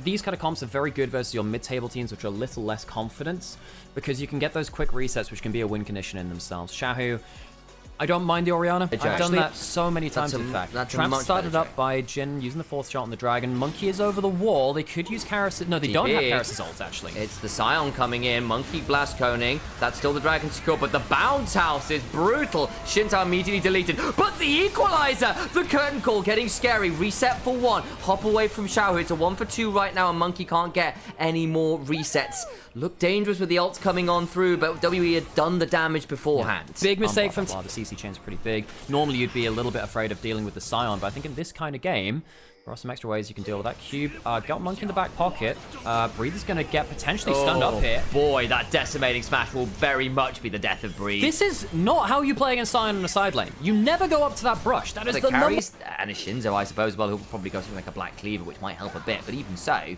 these kind of comps are very good versus your mid-table teams, which are a little less confident, because you can get those quick resets, which can be a win condition in themselves. Xiaohu, I don't mind the Orianna. I've done that so many times, in fact. Trap started up by Jin using the 4th shot on the Dragon. Monkey is over the wall. They could use Karis. No, they don't have Karis' ult, actually. It's the Scion coming in. Monkey blast coning. That's still the Dragon secure, but the bounce house is brutal. Shinta immediately deleted. But the equalizer! The curtain call getting scary. Reset for 1. Hop away from Xiaohu. It's a 1 for 2 right now, and Monkey can't get any more resets. Look dangerous with the ults coming on through, but WE had done the damage beforehand. Yeah. Big mistake from... The CC chain's pretty big. Normally, you'd be a little bit afraid of dealing with the Scion, but I think in this kind of game, there are some extra ways you can deal with that. Cube, got Monkey in the back pocket. Breathe is going to get potentially stunned up here. Boy, that decimating smash will very much be the death of Breathe. This is not how you play against Scion in a side lane. You never go up to that brush. That is the carries, and a Shinzo, I suppose, well, he'll probably go something like a Black Cleaver, which might help a bit, but even so...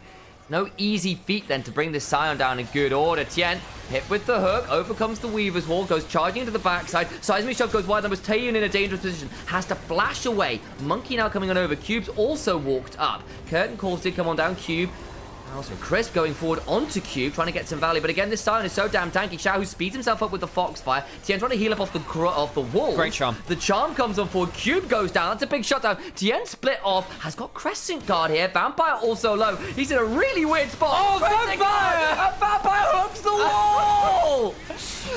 No easy feat then to bring this Scion down in good order. Tien hit with the hook, overcomes the Weaver's Wall, goes charging into the backside. Seismic Shove goes wide, then was Taeyun in a dangerous position. Has to flash away. Monkey now coming on over. Cube's also walked up. Curtain calls did come on down. Cube. Also, Crisp going forward onto Cube, trying to get some value. But again, this Scion is so damn tanky. Xiaohu speeds himself up with the Foxfire. Tien trying to heal up off the wall. Great charm. The charm comes on forward. Cube goes down. That's a big shutdown. Tien split off. Has got Crescent Guard here. Vampire also low. He's in a really weird spot. Oh, Vampire! A Vampire hooks the wall!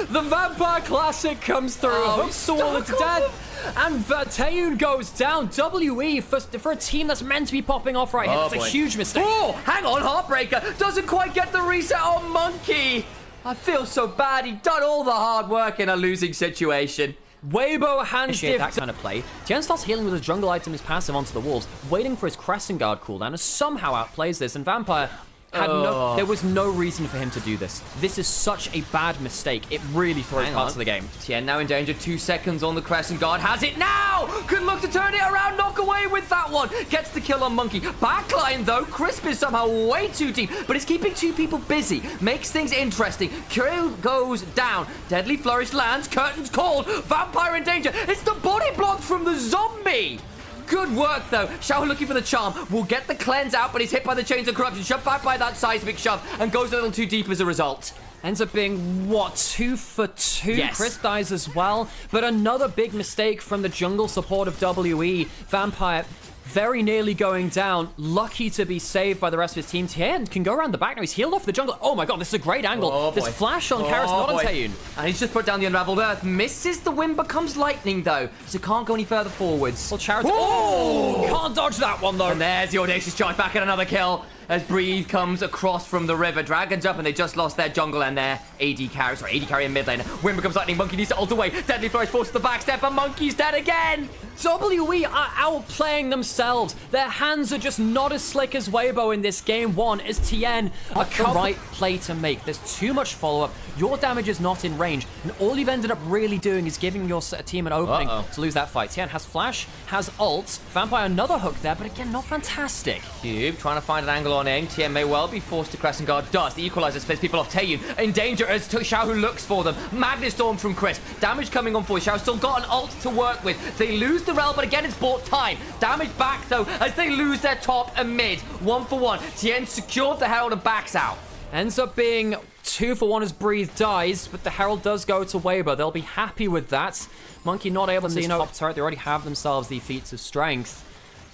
The Vampire Classic comes through. Hooks the wall into death. And Taeyun goes down. WE for a team that's meant to be popping off right here. That's a huge mistake. Oh, hang on. Heartbreaker doesn't quite get the reset on Monkey. I feel so bad. He'd done all the hard work in a losing situation. Weibo hands that kind of play. Tien starts healing with his jungle item, his passive onto the wolves, waiting for his Crescent Guard cooldown, and somehow outplays this. And Vampire there was no reason for him to do this. This is such a bad mistake. It really throws parts of the game. Tien now in danger. 2 seconds on the Crescent Guard. Has it now! Good luck to turn it around. Knock away with that one. Gets the kill on Monkey. Backline, though. Crisp is somehow way too deep, but it's keeping 2 people busy. Makes things interesting. Kill goes down. Deadly Flourish lands. Curtains called. Vampire in danger. It's the body block from the zombie. Good work, though. Xiao looking for the charm. Will get the cleanse out, but he's hit by the Chains of Corruption. Shoved back by that Seismic Shove and goes a little too deep as a result. Ends up being, what, 2 for 2? Yes. Chris dies as well. But another big mistake from the jungle support of WE. Vampire very nearly going down. Lucky to be saved by the rest of his team. Tien can go around the back now. He's healed off the jungle. Oh my god, this is a great angle. This flash on Karis, not on Taeyun. And he's just put down the Unraveled Earth. Misses the wind, becomes lightning, though. So can't go any further forwards. Well, Charity... Oh! Can't dodge that one, though. And there's the Audacious Charge back at another kill. As Breathe comes across from the river. Dragons up, and they just lost their jungle and their AD carry in mid lane. Wind becomes lightning. Monkey needs to ult away. Deadly Flourish forces the backstep, and Monkey's dead again. WE are outplaying themselves. Their hands are just not as slick as Weibo in this game 1 as Tien. A right play to make. There's too much follow-up. Your damage is not in range. And all you've ended up really doing is giving your team an opening to lose that fight. Tien has flash, has ult. Vampire another hook there, but again, not fantastic. Cube trying to find an angle on aim. Tien may well be forced to Crescent Guard. Does. The Equalizer splits people off. Taeyun in danger as Xiao looks for them. Magnet Storm from Crisp. Damage coming on for Xiao. Still got an ult to work with. They lose the rel, but again, it's bought time. Damage back, though, as they lose their top and mid. 1 for 1. Tien secured the Herald and backs out. Ends up being 2 for 1 as Breathe dies, but the Herald does go to Weibo. They'll be happy with that. Monkey not able to top turret. They already have themselves the feats of strength.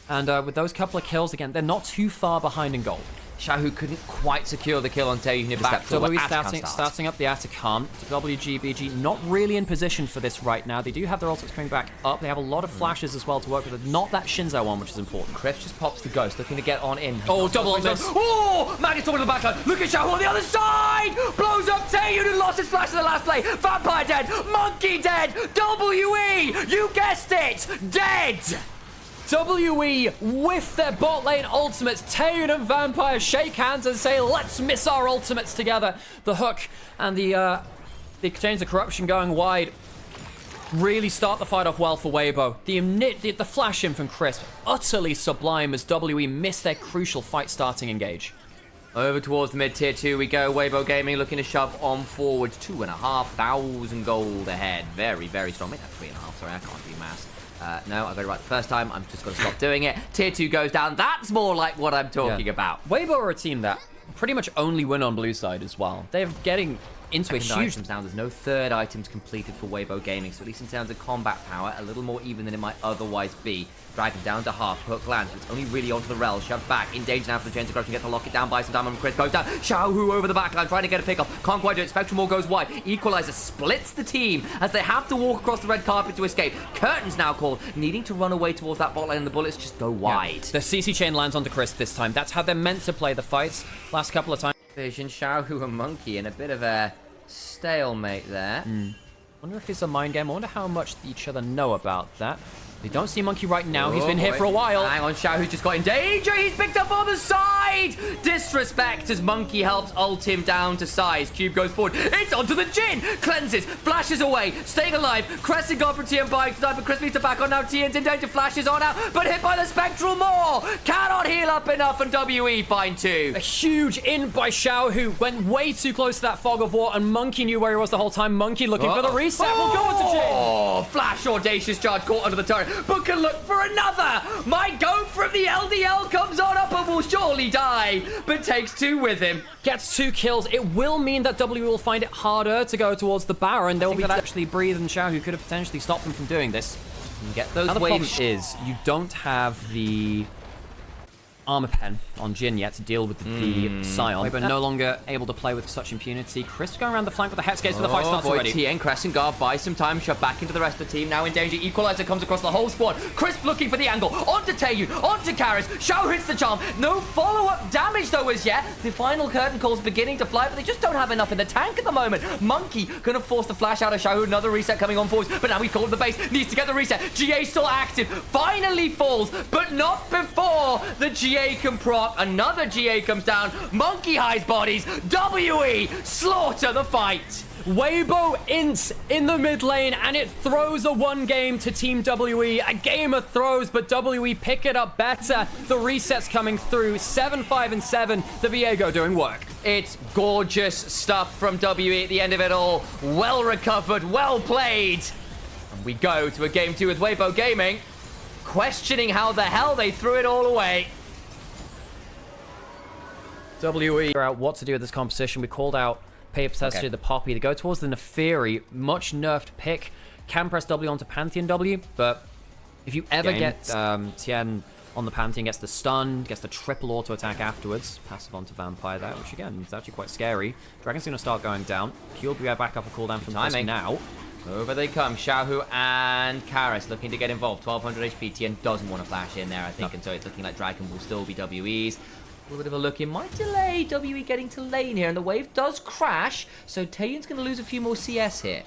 And with those couple of kills, again, they're not too far behind in gold. Xiaohu couldn't quite secure the kill on Taeyun. Never stepped forward. Starting up the Atacam. WBG not really in position for this right now. They do have their ultimates coming back up. They have a lot of flashes as well to work with. Not that Shinzo one, which is important. Chris just pops the ghost, looking to get on in. Oh, double on this. Oh! Magnet Storm in the backline. Look at Xiaohu on the other side! Blows up Taeyun and lost his flash in the last play. Vampire dead. Monkey dead. WE! You guessed it! Dead! WE with their bot lane ultimates. Taeyun and Vampire shake hands and say, let's miss our ultimates together. The hook and the Chains of Corruption going wide really start the fight off well for Weibo. The flash in from Crisp, utterly sublime as WE miss their crucial fight starting engage. Over towards the mid-tier 2 we go. Weibo Gaming looking to shove on forward. 2,500 gold ahead. Very, very strong. Make that 3,500. Sorry, I can't do maths. No, I got it right the first time. I'm just going to stop doing it. Tier 2 goes down. That's more like what I'm talking about. Weibo are a team that pretty much only win on blue side as well. They're getting into a huge... items now. There's no third items completed for Weibo Gaming, so at least in terms of combat power, a little more even than it might otherwise be. Dragon down to half, hook lands, but it's only really onto the rel, shoved back, in danger now for the chains of crushing, get to lock it down, by some time, and Chris goes down, Xiaohu over the backline, trying to get a pick up, can't quite do it, Spectrum Wall goes wide, Equalizer splits the team, as they have to walk across the red carpet to escape, Curtains now called, needing to run away towards that bot lane, and the bullets just go wide. The CC chain lands onto Chris this time, that's how they're meant to play the fights, last couple of times. Vision, Xiaohu and Monkey in a bit of a stalemate there. Wonder if it's a mind game, I wonder how much each other know about that. They don't see Monkey right now. He's been here for a while. Hang on, Xiaohu just got in danger. He's picked up on the side. Disrespect as Monkey helps ult him down to size. Cube goes forward. It's onto the Jhin. Cleanses, flashes away, staying alive. Crescent God from TN by time, but Chris needs to back on now. TN's in danger, flashes on out, but hit by the Spectral Maw. Cannot heal up enough, and WE find two. A huge in by Xiao, who went way too close to that fog of war, and Monkey knew where he was the whole time. Monkey looking for the reset. We'll go into Jhin. Oh, flash audacious charge caught under the turret, but can look for another. My goat from the LDL comes on up and will surely die, but takes two with him. Gets 2 kills. It will mean that W will find it harder to go towards the Baron. There will be actually Breathe and Xiao who could have potentially stopped them from doing this. And get those the waves. problem is you don't have the armor pen on Jhin yet to deal with the Scion, but no longer able to play with such impunity. Chris going around the flank with the Hex Gates, but the fight starts already. TN, Crescent Guard buys some time, shoved back into the rest of the team, now in danger. Equalizer comes across the whole squad. Crisp looking for the angle, onto Taeyu, onto Karis. Xiao hits the charm. No follow-up damage though as yet. The final curtain call's beginning to fly, but they just don't have enough in the tank at the moment. Monkey gonna force the flash out of Xiao, another reset coming on forwards, but now he's called the base, needs to get the reset. GA still active, finally falls, but not before the GA can proc. Another GA comes down. Monkey hides bodies. WE slaughter the fight. Weibo ints in the mid lane, and it throws a 1 game to Team WE. A game of throws, but WE pick it up better. The resets coming through. 7-5 and 7. The Viego doing work. It's gorgeous stuff from WE at the end of it all. Well recovered, well played. And we go to a game 2 with Weibo Gaming, questioning how the hell they threw it all away. WE figure out what to do with this composition. We called out Paper Tester, the Poppy. They go towards the Neferi. Much nerfed pick. Can press W onto Pantheon W, but if you ever get Tien on the Pantheon, gets the stun, gets the triple auto attack afterwards, passive onto Vampire there, which again is actually quite scary. Dragon's going to start going down. He'll be back up a cooldown from timing now. Over they come. Xiaohu and Karis looking to get involved. 1200 HP. Tien doesn't want to flash in there, I think, and so it's looking like Dragon will still be WE's. A little bit of a look in might delay WE getting to lane here, and the wave does crash, so Taeyeon's going to lose a few more CS here.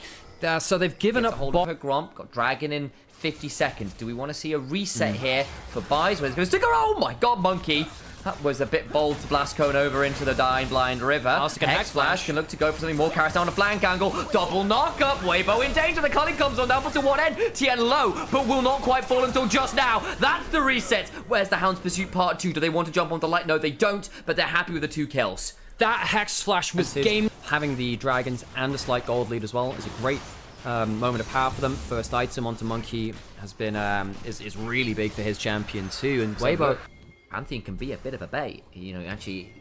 So they've given up hold of her Gromp, got Dragon in 50 seconds. Do we want to see a reset here for buys? Where it's going to stick her? Oh my god, Monkey! That was a bit bold to blast Cone over into the Dying Blind River. Hex Flash can look to go for something more. Karis down a flank angle. Double knock up. Weibo in danger. The Culling comes on down, but to one end. Tien low, but will not quite fall until just now. That's the reset. Where's the Hound's Pursuit Part 2? Do they want to jump onto light? No, they don't, but they're happy with the 2 kills. That Hex Flash was game. Having the Dragons and the slight gold lead as well is a great moment of power for them. First item onto Monkey has been is really big for his champion too, and Weibo. Pantheon can be a bit of a bait. You know, actually,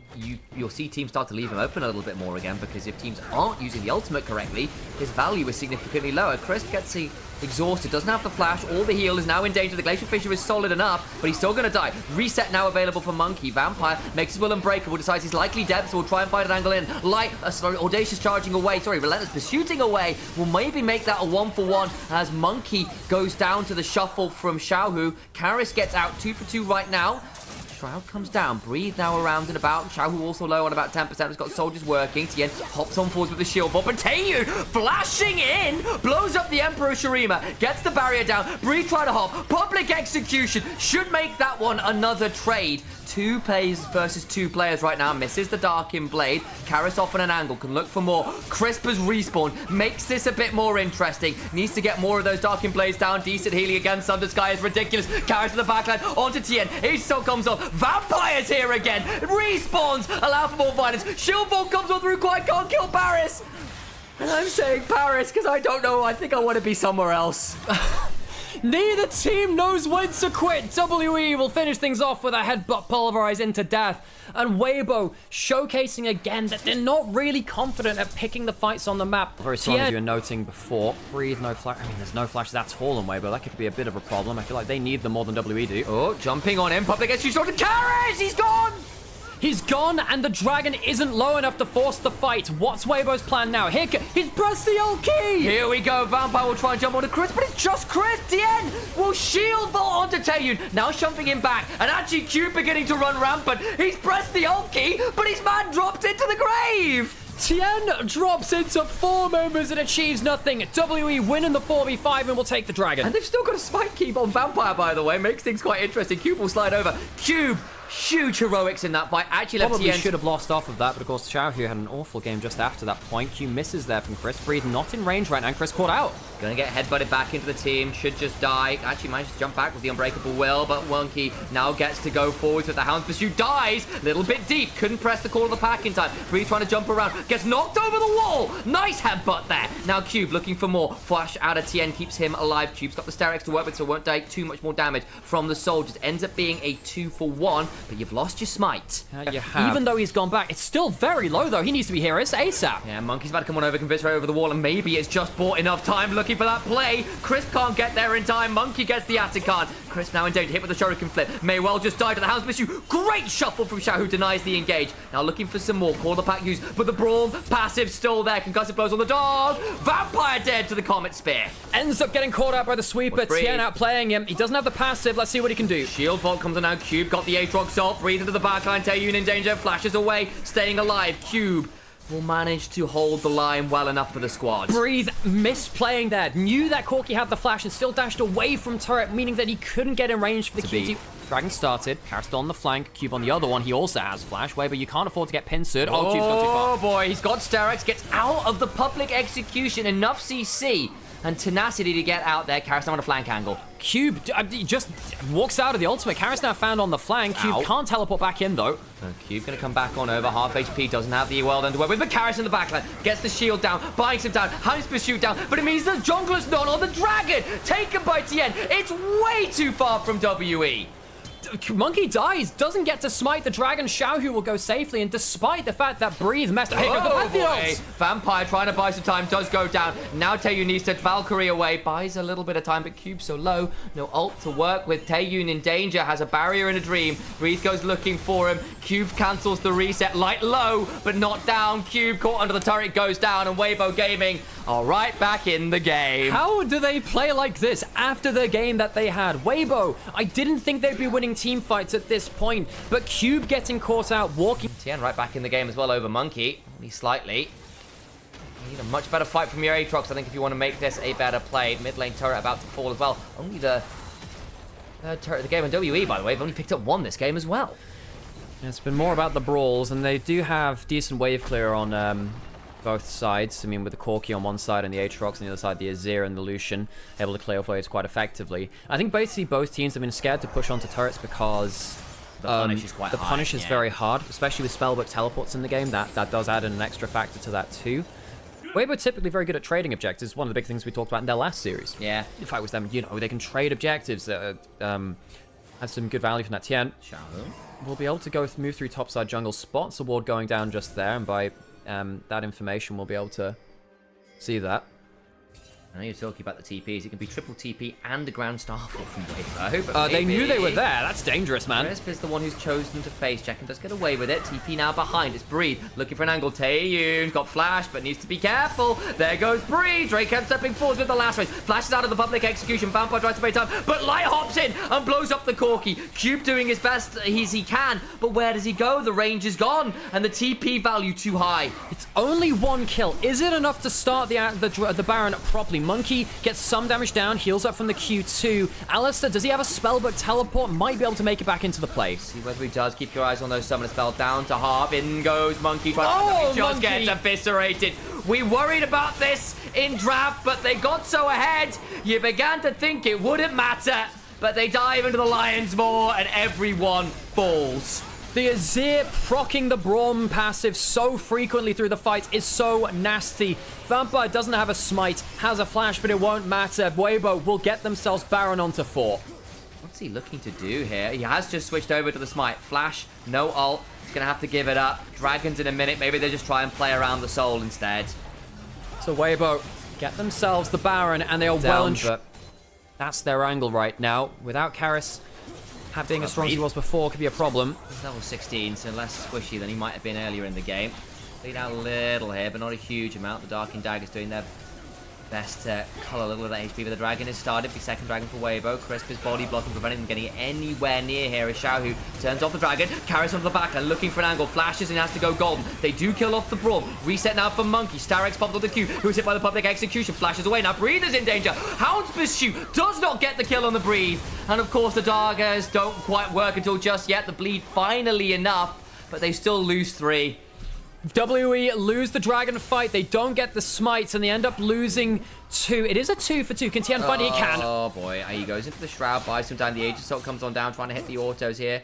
you'll see teams start to leave him open a little bit more again, because if teams aren't using the ultimate correctly, his value is significantly lower. Crisp gets exhausted, doesn't have the flash, all the heal is now in danger. The Glacial Fissure is solid enough, but he's still going to die. Reset now available for Monkey. Vampire makes his will unbreakable, decides he's likely dead, so will try and find an angle in. Audacious charging away, Relentless pursuing away, will maybe make that a 1-for-1 as Monkey goes down to the shuffle from Xiaohu. Karis gets out 2 for 2 right now. Shroud comes down. Breathe now around and about. Xiaohu also low on about 10%. Has got soldiers working. Tien hops on forwards with the shield bot. But Taeyu flashing in. Blows up the Emperor Shurima. Gets the barrier down. Breathe try to hop. Public execution. Should make that one another trade. 2 plays versus 2 players right now. Misses the Darkin Blade. Karis off on an angle. Can look for more. Crisp has respawned. Makes this a bit more interesting. Needs to get more of those Darkin Blades down. Decent healing against Thunder Sky is ridiculous. Karis to the backline. Onto Tien. He still comes off. Vampire's here again. Respawns. Allow for more violence. Shieldfall comes on through. Quite can't kill Paris. And I'm saying Paris because I don't know. I think I want to be somewhere else. Neither team knows when to quit. WE will finish things off with a headbutt pulverized into death. And Weibo showcasing again that they're not really confident at picking the fights on the map. Very strong, as you were noting before. Breathe, no flash. I mean, there's no flashes at all on Weibo. That could be a bit of a problem. I feel like they need them more than WE do. Oh, jumping on him. Public execution shot to Karis. He's gone. He's gone, and the dragon isn't low enough to force the fight. What's Weibo's plan now? He's pressed the ult key! Here we go. Vampire will try and jump onto Chris, but it's just Chris. Tien will shield vault onto Taeyun. Now shoving him back, and actually Cube beginning to run rampant. He's pressed the ult key, but his man dropped into the grave. Tien drops into 4 members and achieves nothing. WE winning the 4v5 and will take the dragon. And they've still got a spike keep on Vampire, by the way. Makes things quite interesting. Cube will slide over. Cube, huge heroics in that fight. Actually left Probably Tien. should have lost off of that, but of course Xiaohu had an awful game just after that point. Q misses there from Chris. Breathe not in range right now, and Chris caught out. Gonna get headbutted back into the team. Should just die. Actually managed to jump back with the Unbreakable Will, but Wonky now gets to go forwards with the Hound's Pursuit. Dies. Little bit deep. Couldn't press the call of the pack in time. Breathe trying to jump around. Gets knocked over the wall. Nice headbutt there. Now Cube looking for more. Flash out of Tien keeps him alive. Cube's got the Sterex to work with, so won't take too much more damage from the soldiers. Ends up being a 2-for-1, but you've lost your smite. You have. Even though he's gone back, it's still very low though. He needs to be heroes ASAP. Yeah, Monkey's about to come on over, convince right over the wall, and maybe it's just bought enough time looking for that play. Chris can't get there in time. Monkey gets the Atakan. Chris now in danger, hit with the Shuriken flip. May well just die to the Hound's Pursuit. Great shuffle from Xiao, who denies the engage. Now looking for some more. Call the pack use, but the Brawl passive still there. Concussive blows on the dog. Vampire dead to the Comet Spear. Ends up getting caught out by the sweeper. Tien outplaying him. He doesn't have the passive. Let's see what he can do. Shield Vault comes on now. Cube got the Aatrox Salt. Breathe into the backline. Taeyun in danger. Flashes away. Staying alive. Cube will manage to hold the line well enough for the squad. Breathe misplaying there. Knew that Corki had the flash and still dashed away from turret, meaning that he couldn't get in range for the Q2. Dragon started. Karis still on the flank. Cube on the other one. He also has flash. Weibo, you can't afford to get pincered. Oh, Cube's gone too far. Oh boy, he's got Sterex. Gets out of the public execution. Enough CC and tenacity to get out there. Karis now on a flank angle. Cube just walks out of the ultimate. Karis now found on the flank. Cube can't teleport back in though. Cube gonna come back on over. Half HP, doesn't have the world underwear with, but Karis in the backline gets the shield down, buying some down, Hound's Pursuit down, but it means the jungler's not on the dragon. Taken by Tien. It's way too far from WE. Monkey dies, doesn't get to smite the dragon. Xiaohu will go safely, and despite the fact that Breathe messed up. Oh boy! Vampire trying to buy some time, does go down. Now Taeyun needs to Valkyrie away, buys a little bit of time, but Cube so low, no ult to work with. Taeyun in danger, has a barrier and a dream. Breathe goes looking for him. Cube cancels the reset, light low, but not down. Cube caught under the turret, goes down, and Weibo Gaming are right back in the game. How do they play like this after the game that they had? Weibo, I didn't think they'd be winning team fights at this point, but Cube getting caught out, walking. Tien right back in the game as well over Monkey, only slightly. You need a much better fight from your Aatrox, I think, if you want to make this a better play. Mid lane turret about to fall as well. Only the third turret of the game, and WE, by the way, have only picked up 1 this game as well. It's been more about the brawls, and they do have decent wave clear on both sides. I mean, with the Corki on one side and the Aatrox on the other side, the Azir and the Lucian able to clear off waves quite effectively. I think basically both teams have been scared to push onto turrets because the punish is quite high. The punish is very hard, especially with spellbook teleports in the game. That does add an extra factor to that too. Weibo typically very good at trading objectives. One of the big things we talked about in their last series. Yeah. If I was them, you know, they can trade objectives that has some good value from that. Tien will be able to move through topside jungle, spots a ward going down just there, and by that information we'll be able to see that. I know you're talking about the TPs. It can be triple TP and a ground starfall from Weibo. They knew they were there. That's dangerous, man. Crisp is the one who's chosen to face check and does get away with it. TP now behind. It's Breathe looking for an angle. Taeyun got flash, but needs to be careful. There goes Breathe. Drake kept stepping forwards with the last race. Flashes out of the public execution. Vampire tries to pay time, but Light hops in and blows up the Corki. Cube doing his best as he can, but where does he go? The range is gone, and the TP value too high. It's only 1 kill. Is it enough to start the Baron properly? Monkey gets some damage down, heals up from the Q2. Alistair, does he have a spellbook teleport? Might be able to make it back into the play. See whether he does. Keep your eyes on those summoner spell. Down to half. In goes Monkey. Oh, just gets eviscerated. We worried about this in draft, but they got so ahead, you began to think it wouldn't matter. But they dive into the Lion's Maw, and everyone falls. The Azir proccing the Braum passive so frequently through the fight is so nasty. Vampire doesn't have a smite, has a flash, but it won't matter. Weibo will get themselves Baron onto 4. What's he looking to do here? He has just switched over to the smite. Flash, no ult. He's going to have to give it up. Dragons in a minute. Maybe they just try and play around the soul instead. So Weibo get themselves the Baron, and they are well and that's their angle right now. Without Karis being as strong as he was before could be a problem. He's level 16, so less squishy than he might have been earlier in the game. Bleed out a little here, but not a huge amount. The Dark and Dagger's doing their best to cull a little of that HP, but the Dragon has started. The second Dragon for Weibo. Crisp is body blocking, preventing them getting anywhere near here. As Xiaohu turns off the Dragon, carries onto the back and looking for an angle. Flashes and has to go golden. They do kill off the Braum. Reset now for Monkey. Starex popped on the Q, who's hit by the public execution. Flashes away. Now Breathe is in danger. Hound's Pursuit does not get the kill on the Breathe. And of course the daggers don't quite work until just yet. The bleed finally enough, but they still lose 3. WE lose the Dragon fight. They don't get the smites, and they end up losing 2. It is a 2 for 2. Can Tian find it? He can. Oh boy, he goes into the Shroud, buys some time. The Age Assault comes on down, trying to hit the autos here.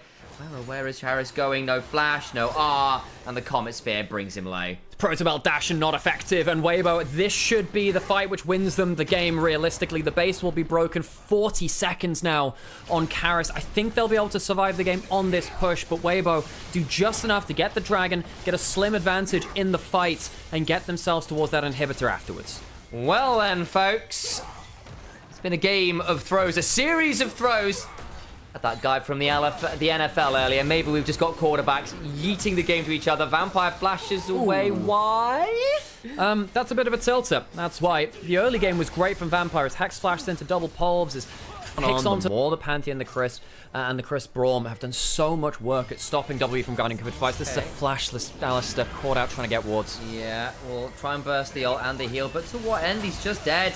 Where is Harris going? No flash, no R, and the Comet Spear brings him low. Protobelt dash and not effective, and Weibo, this should be the fight which wins them the game realistically. The base will be broken 40 seconds now on Karis. I think they'll be able to survive the game on this push, but Weibo do just enough to get the Dragon, get a slim advantage in the fight, and get themselves towards that inhibitor afterwards. Well then, folks, it's been a game of throws, a series of throws. That guy from the NFL earlier. Maybe we've just got quarterbacks yeeting the game to each other. Vampire flashes away. Ooh. Why? That's a bit of a tilter. That's why. The early game was great from Vampire. As Hex flashed into double pulves, as picks onto more. The Pantheon, the Crisp, and the Crisp Braum have done so much work at stopping W from guarding covered fights. This is a flashless Alistair caught out trying to get wards. Yeah, we'll try and burst the ult and the heal, but to what end? He's just dead.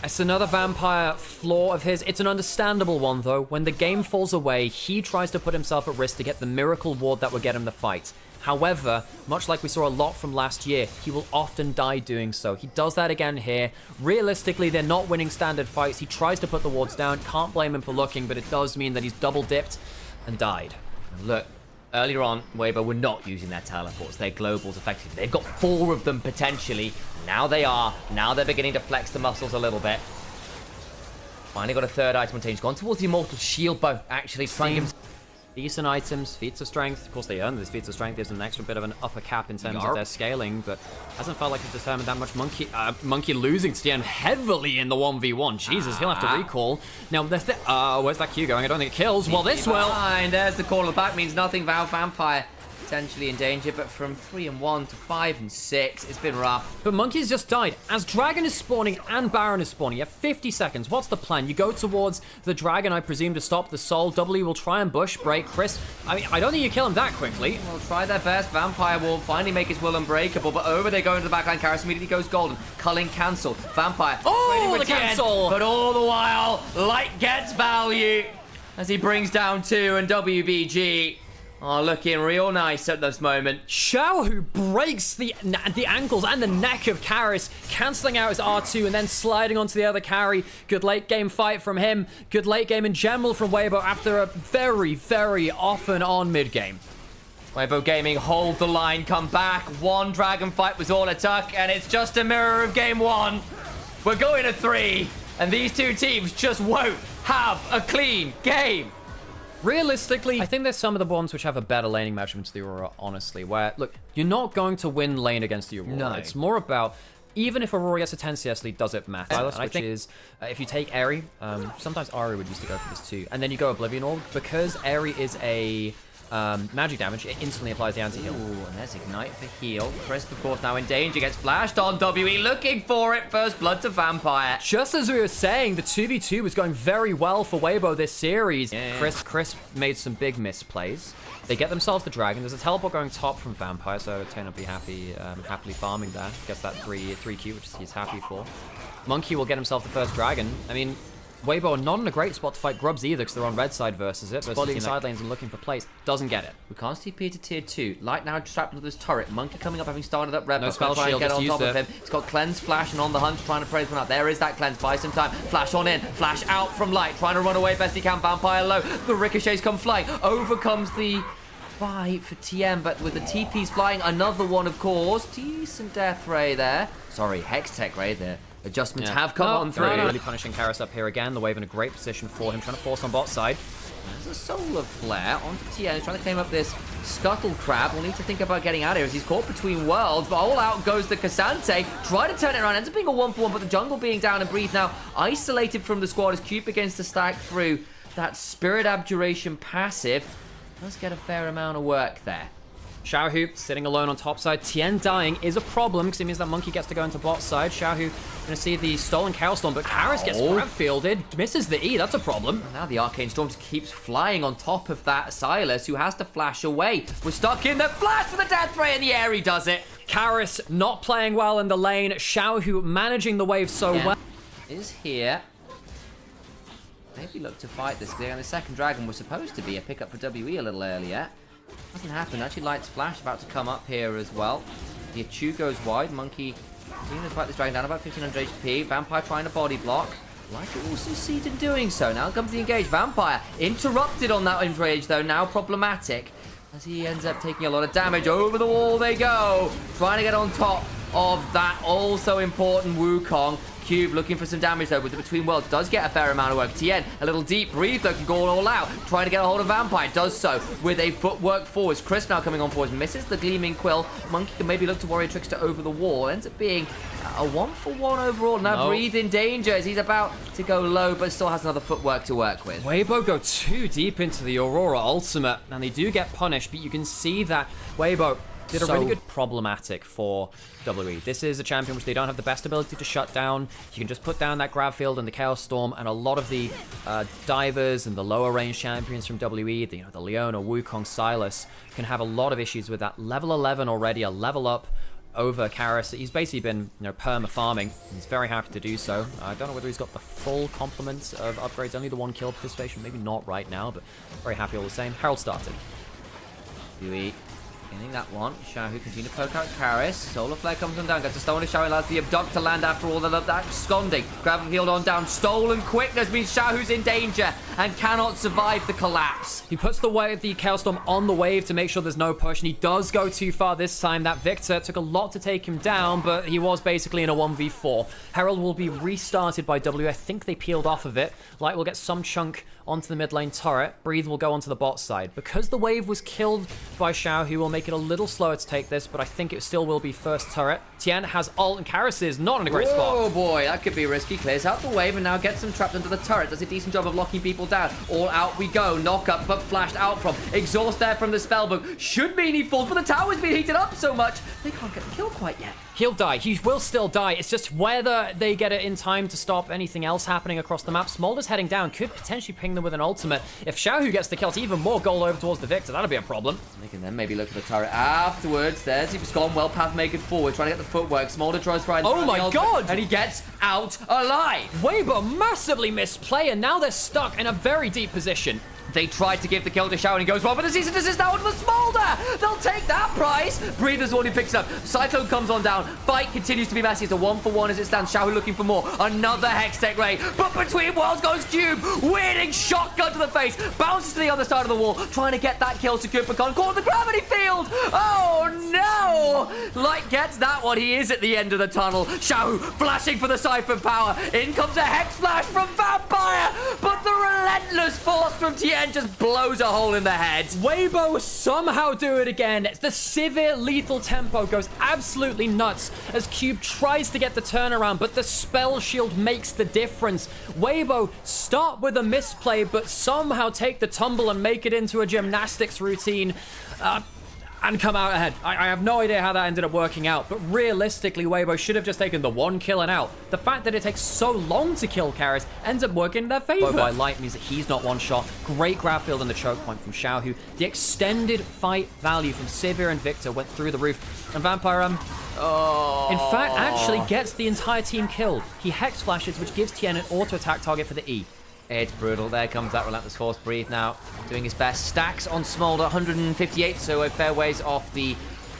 It's another Vampire flaw of his. It's an understandable one, though. When the game falls away, he tries to put himself at risk to get the miracle ward that will get him the fight. However, much like we saw a lot from last year, he will often die doing so. He does that again here. Realistically, they're not winning standard fights. He tries to put the wards down. Can't blame him for looking, but it does mean that he's double dipped and died. Look, earlier on, Weibo were not using their teleports, their globals effectively. They've got 4 of them potentially. Now they are. Now they're beginning to flex the muscles a little bit. Finally got a third item on team. He's gone towards the Immortal Shield bow, actually. Decent items, feats of strength. Of course, they earn these feats of strength. Gives them an extra bit of an upper cap in terms of their scaling, but hasn't felt like it's determined that much. Monkey losing to Tian heavily in the 1v1. Jesus, he'll have to recall. Now, where's that Q going? I don't think it kills. Well, this will. There's the call of the back. Means nothing. Vampire potentially in danger, but from 3-1 to 5-6, it's been rough. But Monkey's just died. As Dragon is spawning and Baron is spawning, you have 50 seconds. What's the plan? You go towards the Dragon, I presume, to stop the Soul. W will try and bush break Chris. I mean, I don't think you kill him that quickly. Well, try their best. Vampire will finally make his will unbreakable, but over they go into the backline. Karis immediately goes golden. Culling cancel. Vampire. Oh, the cancel! But all the while, Light gets value as he brings down 2, and WBG are looking real nice at this moment. Xiaohu breaks the ankles and the neck of Karis, cancelling out his R2 and then sliding onto the other carry. Good late game fight from him. Good late game in general from Weibo after a very, very off and on mid game. Weibo Gaming hold the line, come back. 1 Dragon fight was all it took, and it's just a mirror of game 1. We're going to 3, and these 2 teams just won't have a clean game. Realistically, I think there's some of the ones which have a better laning matchup to the Aurora, honestly, where, look, you're not going to win lane against the Aurora. No. It's more about, even if Aurora gets a 10 CS lead, does it matter? And I think if you take Airy, sometimes Ari would used to go for this too, and then you go Oblivion Orb, because Airy is a magic damage, it instantly applies the anti-heal. Ooh, and there's Ignite for heal. Crisp, of course, now in danger, gets flashed on WE, looking for it. First blood to Vampire. Just as we were saying, the 2v2 was going very well for Weibo this series. Yeah. Crisp made some big misplays. They get themselves the Dragon. There's a teleport going top from Vampire, so Tane will be happily farming there. Gets that 3Q, which he's happy for. Monkey will get himself the first Dragon. I mean, Weibo are not in a great spot to fight Grubs either, because they're on red side versus it. Spotting side lanes and looking for plays. Doesn't get it. We can't TP to tier 2. Light now trapped into this turret. Monkey coming up, having started up red. No spell shield, get on top of him. It's got Cleanse, Flash, and on the hunt, trying to praise one out. There is that Cleanse. Buy some time. Flash on in. Flash out from Light. Trying to run away best he can. Vampire low. The ricochets come flying. Over comes the fight for TM, but with the TPs flying, another one, of course. Decent death ray there. Sorry, Hex Tech ray there. Adjustments have come on through. Really punishing Karis up here again. The Wave in a great position for him, trying to force on bot side. There's a Solar Flare onto TN. He's trying to claim up this Scuttle Crab. We'll need to think about getting out of here as he's caught between worlds. But all out goes the Cassante. Try to turn it around. Ends up being a 1-for-1, but the jungle being down and Breathe now isolated from the squad as Cube begins to stack through. That Spirit Abjuration passive does get a fair amount of work there. Xiaohu sitting alone on top side. Tien dying is a problem because it means that Monkey gets to go into bot side. Xiaohu going to see the stolen Cow Storm, but Karis gets grab fielded, misses the E. That's a problem. And now the Arcane Storm just keeps flying on top of that Silas, who has to flash away. We're stuck in the flash for the death ray in the air. He does it. Karis not playing well in the lane. Xiaohu managing the wave so well. Is here. Maybe look to fight this. The second dragon was supposed to be a pickup for WE a little earlier. Hasn't happened. Actually, Light's Flash about to come up here as well. The Achu goes wide. Monkey continuing to fight this dragon down about 1500 HP. Vampire trying to body block. Light will succeed in doing so. Now comes the engage. Vampire interrupted on that enrage though. Now problematic as he ends up taking a lot of damage. Over the wall they go. Trying to get on top of that also important Wukong. Cube looking for some damage though with the Between Worlds. Does get a fair amount of work. Tien, a little deep breathe though, can go all out. Trying to get a hold of Vampire. Does so with a footwork forwards. Chris now coming on forwards. Misses the Gleaming Quill. Monkey can maybe look to Warrior Trickster over the wall. Ends up being a 1-for-1 overall. Now Breathe in danger as he's about to go low, but still has another footwork to work with. Weibo go too deep into the Aurora ultimate, and they do get punished, but you can see that Weibo did a really good problematic for WE. This is a champion which they don't have the best ability to shut down. You can just put down that grab field and the Chaos Storm, and a lot of the divers and the lower range champions from WE, the Leona, Wukong, Silas, can have a lot of issues with that. Level 11 already, a level up over Karis. He's basically been, perma farming. He's very happy to do so. I don't know whether he's got the full complement of upgrades, only the 1 kill participation, maybe not right now, but very happy all the same. Herald started. WE getting that one. Xiaohu continue to poke out Karis. Solar Flare comes on down. Gets a stone to Xiaohu. Allows the Abduct to land after all that absconding. Grab field on down. Stolen quickness means Xiaohu's in danger and cannot survive the collapse. He puts the Chaos Storm on the wave to make sure there's no push, and he does go too far this time. That Victor took a lot to take him down, but he was basically in a 1v4. Herald will be restarted by W. I think they peeled off of it. Light will get some chunk onto the mid lane turret. Breathe will go onto the bot side. Because the wave was killed by Xiao, he will make it a little slower to take this, but I think it still will be first turret. Tien has ult, and Karis is not in a great spot. Oh boy, that could be risky. Clears out the wave and now gets them trapped under the turret. Does a decent job of locking people down. All out we go. Knock up, but flashed out from. Exhaust there from the spellbook. Should mean he falls, but the tower's been heated up so much, they can't get the kill quite yet. He'll die. He will still die. It's just whether they get it in time to stop anything else happening across the map. Smolder's heading down. Could potentially ping them with an ultimate. If Xiaohu gets the kill, it's even more goal over towards the Victor. That'll be a problem. They can then maybe look for the turret afterwards. There's he's gone well path making forward. Trying to get the footwork. Smolder tries to ride. Oh my god! And he gets out alive. Weibo massively misplay, and now they're stuck in a very deep position. They tried to give the kill to Xiao and he goes well, but the season desist now onto the Smolder! They'll take that prize! Breather's one who picks up. Cyclone comes on down. Fight continues to be messy. It's a 1-for-1 as it stands. Xiao looking for more. Another Hex Tech Ray. But between worlds goes Cube. Weirding shotgun to the face. Bounces to the other side of the wall. Trying to get that kill secured for Con. Caught the gravity field! Oh no! Light gets that one. He is at the end of the tunnel. Xiao flashing for the Siphon power. In comes a Hex Flash from Vampire! But the relentless force from Tien just blows a hole in the head. Weibo somehow do it again. The severe lethal tempo goes absolutely nuts as Cube tries to get the turnaround, but the spell shield makes the difference. Weibo start with a misplay, but somehow take the tumble and make it into a gymnastics routine. And come out ahead. I have no idea how that ended up working out, but realistically, Weibo should have just taken the 1 kill and out. The fact that it takes so long to kill Karis ends up working in their favor. By Light means that he's not one shot. Great grab field and the choke point from Xiaohu. The extended fight value from Sivir and Victor went through the roof. And Vampire, in fact, actually gets the entire team killed. He Hex Flashes, which gives Tien an auto-attack target for the E. It's brutal. There comes that Relentless Force. Breathe now doing his best. Stacks on Smolder, 158, so a fair ways off the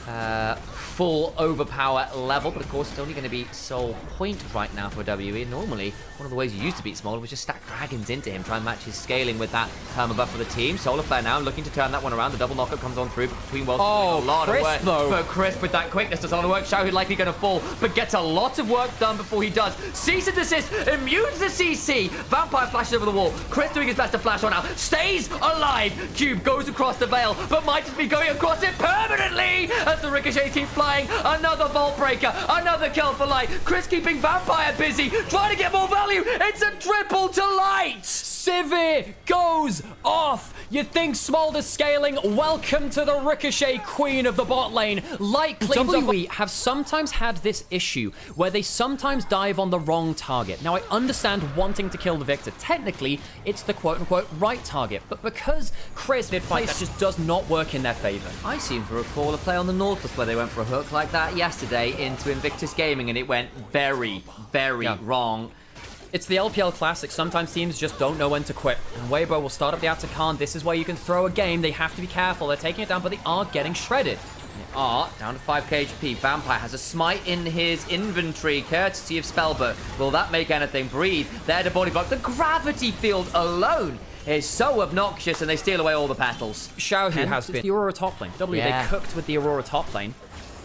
full overpower level, but of course it's only going to be sole point right now for WE. Normally, one of the ways you used to beat Smolder was just stack dragons into him, try and match his scaling with that perma buff for the team. Solar Flare now looking to turn that one around. The double knockup comes on through between worlds. Oh, a lot of work, though. but Crisp with that quickness does a lot of work. Xiaohu likely going to fall, but gets a lot of work done before he does. Cease and desist, immune to CC. Vampire flashes over the wall. Crisp doing his best to flash on out. Stays alive. Cube goes across the veil, but might just be going across it permanently as the ricochets keep flying. Another Vault Breaker, another kill for Light. Chris keeping Vampire busy, trying to get more value. It's a triple to Light. Sivir goes off. You think Smolder's scaling? Welcome to the Ricochet queen of the bot lane. Light cleans up. WE have sometimes had this issue where they sometimes dive on the wrong target. Now, I understand wanting to kill the Victor. Technically, it's the quote-unquote right target. But because Chris mid-fight, that just does not work in their favor. I seem to recall a play on the Nautilus where they went for a hook like that yesterday into Invictus Gaming, and it went very, very wrong. It's the LPL Classic. Sometimes teams just don't know when to quit. And Weibo will start up the Atakan. This is where you can throw a game. They have to be careful. They're taking it down, but they are getting shredded. They are down to 5k HP. Vampire has a smite in his inventory, courtesy of Spellbook. Will that make anything? Breathe. There to body block. The gravity field alone is so obnoxious, and they steal away all the petals. Xiaohu has been the Aurora top lane. They cooked with the Aurora top lane.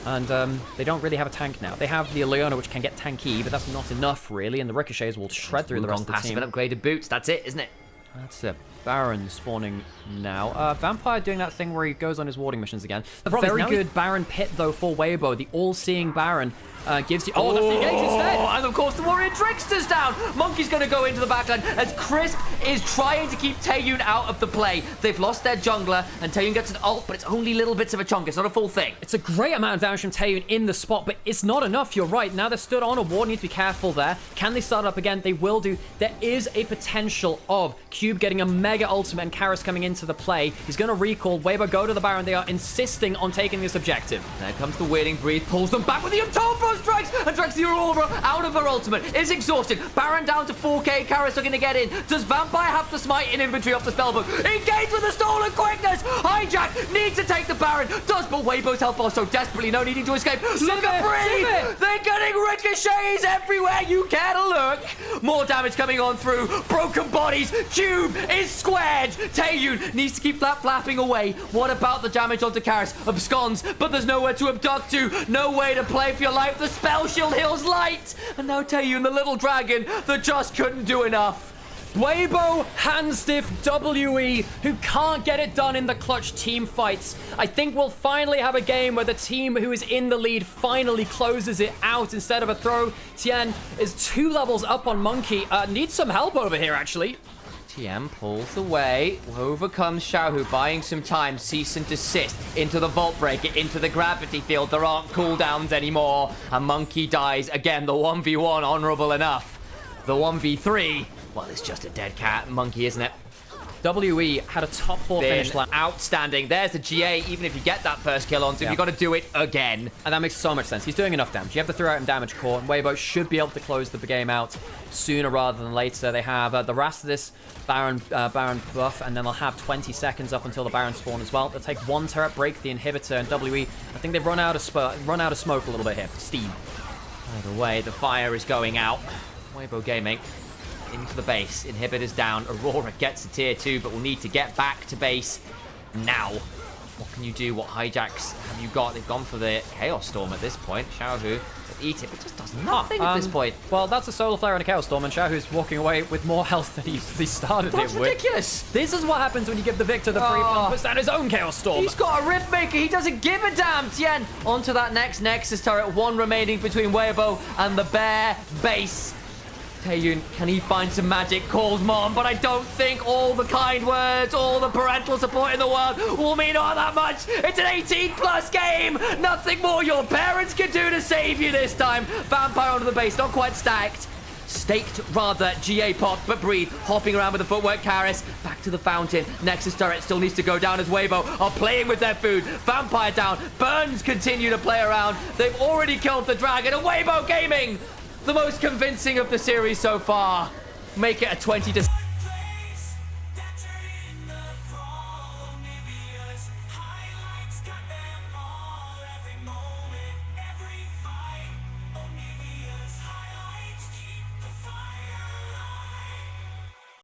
And they don't really have a tank now. They have the Leona, which can get tanky, but that's not enough, really. And the Ricochets will shred through the rest of the team. Passive and upgraded boots. That's it, isn't it? That's it. Baron spawning now. Vampire doing that thing where he goes on his warding missions again. A very good Baron pit, though, for Weibo. The all-seeing Baron gives you... Oh, that's the engage instead! And, of course, the Warrior Trickster's down! Monkey's going to go into the backline as Crisp is trying to keep Taeyun out of the play. They've lost their jungler, and Taeyun gets an ult, but it's only little bits of a chunk. It's not a full thing. It's a great amount of damage from Taeyun in the spot, but it's not enough. You're right. Now they're stood on a ward. Need to be careful there. Can they start up again? They will do. There is a potential of Cube getting a mega ultimate and Karis coming into the play. He's going to recall. Weibo go to the Baron. They are insisting on taking this objective. There comes the Wailing Breathe. Pulls them back with the Untold Frost Strikes and drags the Aurora out of her ultimate. Is exhausted. Baron down to 4k. Karis looking to get in. Does Vampire have to smite in inventory off the spellbook? Engage with the stolen quickness. Hijack needs to take the Baron. Does, but Weibo's health bar so desperately no needing to escape. Look at Breathe. They're getting ricochets everywhere you care to look. More damage coming on through. Broken bodies. Cube is squared. Taeyun needs to keep that flapping away. What about the damage onto Karis? Absconds, but there's nowhere to abduct to. No way to play for your life. The spell shield heals Light. And now Taeyun, the little dragon that just couldn't do enough. Weibo, Handstiff, WE, who can't get it done in the clutch team fights. I think we'll finally have a game where the team who is in the lead finally closes it out instead of a throw. Tien is 2 levels up on Monkey. Needs some help over here, actually. TM pulls away. Over comes Xiaohu, buying some time. Cease and desist into the Vault Breaker, into the gravity field. There aren't cooldowns anymore. And Monkey dies. Again, the 1v1, honorable enough. The 1v3, well, it's just a dead cat. Monkey, isn't it? WE had a top 4 finish line. Outstanding. There's the GA. Even if you get that first kill onto him, you've got to do it again. And that makes so much sense. He's doing enough damage. You have to throw out him damage core, and Weibo should be able to close the game out sooner rather than later. They have the rest of this Baron buff, and then they'll have 20 seconds up until the Baron spawn as well. They'll take 1 turret, break the inhibitor, and WE, I think they've run out of smoke a little bit here. Steam. By the way, the fire is going out. Weibo Gaming into the base. Inhibitor's down. Aurora gets a tier 2, but will need to get back to base now. What can you do? What hijacks have you got? They've gone for the Chaos Storm at this point. Xiaohu will eat it, but just does nothing at this point. Well, that's a Solar Flare and a Chaos Storm, and Xiaohu's walking away with more health than he started it with. That's ridiculous. This is what happens when you give the Victor the free push and his own Chaos Storm. He's got a Rift Maker. He doesn't give a damn. Tien onto that next Nexus turret. 1 remaining between Weibo and the bare base. Taeyun, can he find some magic? Calls Mom, but I don't think all the kind words, all the parental support in the world will mean all that much. It's an 18+ game. Nothing more your parents can do to save you this time. Vampire onto the base, not quite stacked. Staked, rather. GA pop, but Breathe. Hopping around with the footwork. Karis back to the fountain. Nexus turret still needs to go down as Weibo are playing with their food. Vampire down. Burns continue to play around. They've already killed the dragon. And Weibo Gaming, the most convincing of the series so far, make it a 20-6.